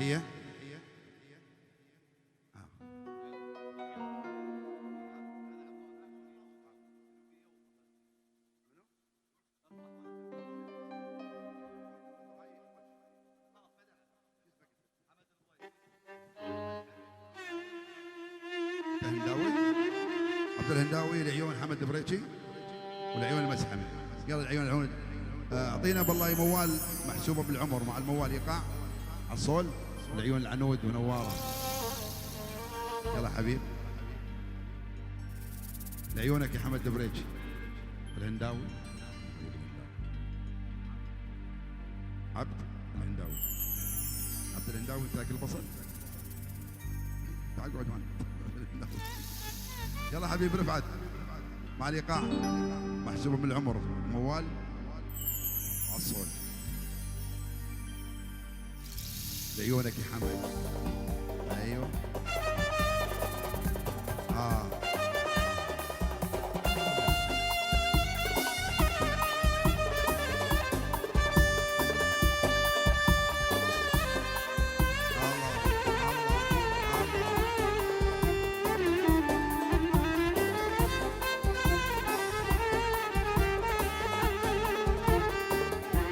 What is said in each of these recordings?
تحية. الهنداوي عبد الهنداوي لعيون حمد بريتشي والعيون المسحمي. يلا العيون اعطينا بالله موال محسوبه بالعمر مع الموال يقع على الصول. العيون العنود ونواره. يلا حبيب لعيونك يا حمد بريتشي الهنداوي. عبد الهنداوي عبد الهنداوي تاكل البصل. تعال اقعد معنا. يلا حبيب رفعت مع الايقاع محسوبه من العمر موال على الصول. لعيونك يا حمد. ايوه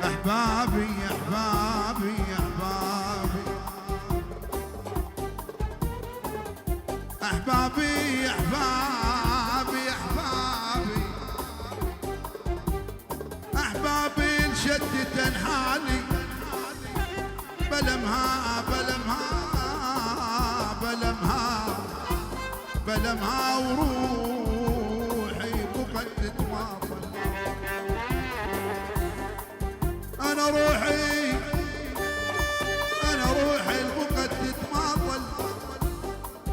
احبابي احبابي احبابي احبابي احبابي احبابي احبابي لشتت انحالي بلمها بلمها بلمها بلمها وروحي بقد تتواصل. أنا روحي البقد تتماطل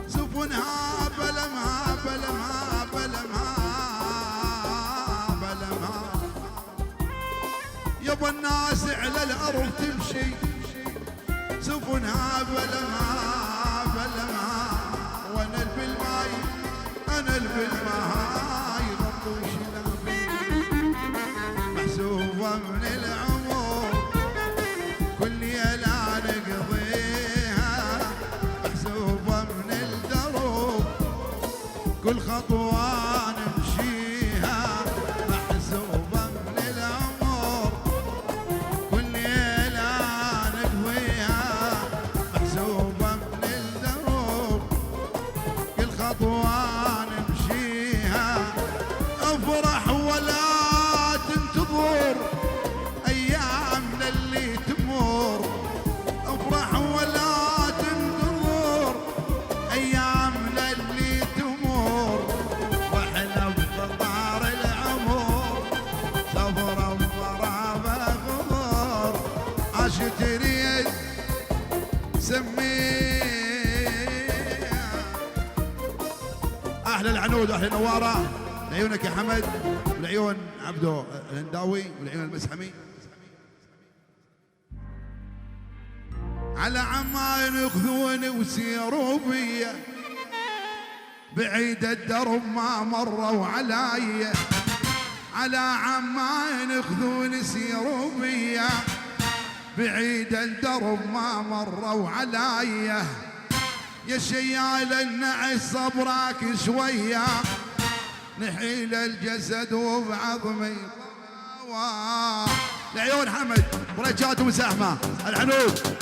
سفنها بلمها بلمها بلمها بلمها. يابا الناس على الأرض تمشي سفنها بلمها بلمها. وأنا بالماي أنا بالماي غطوش لابي محسوبة من العمر كل ليلة نقضيها محسوبة من الدروب كل خطوة نمشيها محسوبة من العمر كل ليلة نقضيها محسوبة من الدروب كل خطوة نمشيها. افرح ولا تنتظر ايامنا اللي تمر. افرح ولا تنتظر ايامنا اللي تمر. واحنا بقطار العمر صبر الضرابه غمر. عاش تريد سميها احلى العنود واحلى نواره. لعيونك يا حمد والعيون عبدو الهنداوي والعيون المسحمي. على عمان ياخذوني وسيروا بيا بعيد الدرب ما مروا علي. على عمان ياخذوني سيروا بيا بعيد الدرب ما مروا علي. يا شيال النعس صبرك شويه نحيل الجسد وبعظمي لعيون حمد بريجات ومساهمه. العنود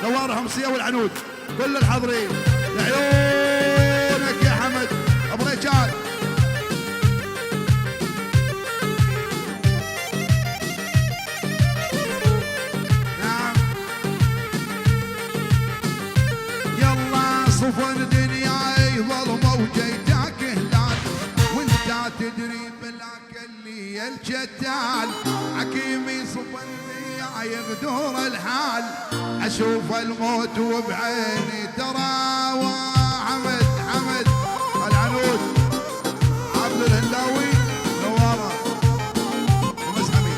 نواره حمصيه والعنود كل الحاضرين. لعيونك يا حمد بريجات. نعم يلا صفن دنياي ظلمه وجيتك هلال وانت تدري بلاك اللي الجتال. حكيمي صفن دنياي يغدور الحال اشوف الموت وبعيني ترى. وحمد العنود عبد الهنداوي نواره ومسحمي.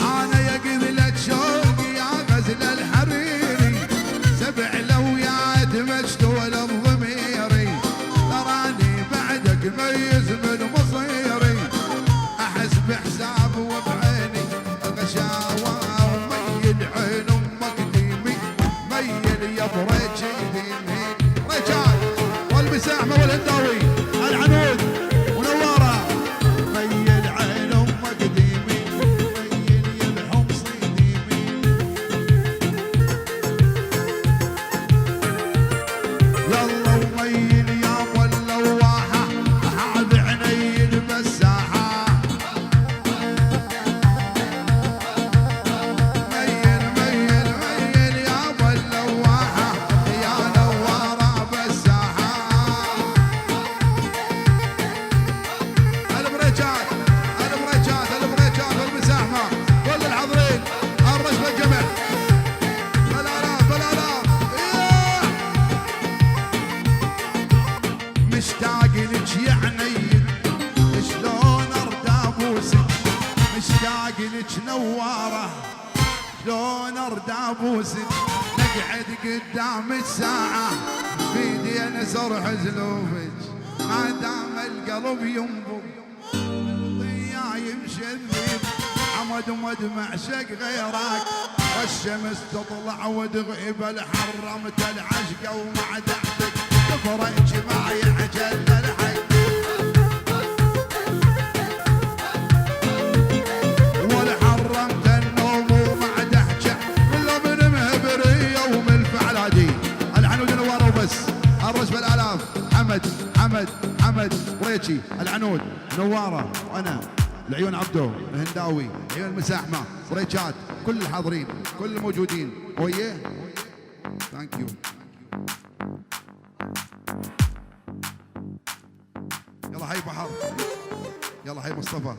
انا يا قبلة شوقي يا غزل الحريري سبع لويات مشتول الضميري. تراني بعدك ميز من مصيري بحساب وبعيني الغشاوة وميل عين امك ديمي ميل يا بريجي ديمي رجال والمساحمة والهنداوي العنود ونوارة ميل عين امك ديمي ميل يا الحمصي ديمي يلا وميل يا ابو اللواحة هذا عيني المساحة ميل ميل ميل يا ابو اللواحة يا نوارة بالساحة البريجات البريجات البريجات والمساحمة كل الحاضرين الرجل الجمع بالالاف بالالاف مشتاق لك يا عيني شلون ارد ابوسك مشتاق لك نواره شلون ارد ابوسك نقعد قدام الساعه بيدين سرح زلوفك ما دام القلب ينبض ضياي مشذب عمد ومدمع شق غيرك والشمس تطلع وتغيب الحرمت العشق ومع دعتك تفرج معي عجل الحي والحرمت النوم ومع دحجة من مهبرية ومن الفعلادي العنود نوار وبس الرش بالالاف حمد بريتشي العنود نواره وانا العيون عبدو الهنداوي عيون المساحمة بريتشات كل الحاضرين كل الموجودين وياه ثانك يو يلا حي بحر يلا حي مصطفى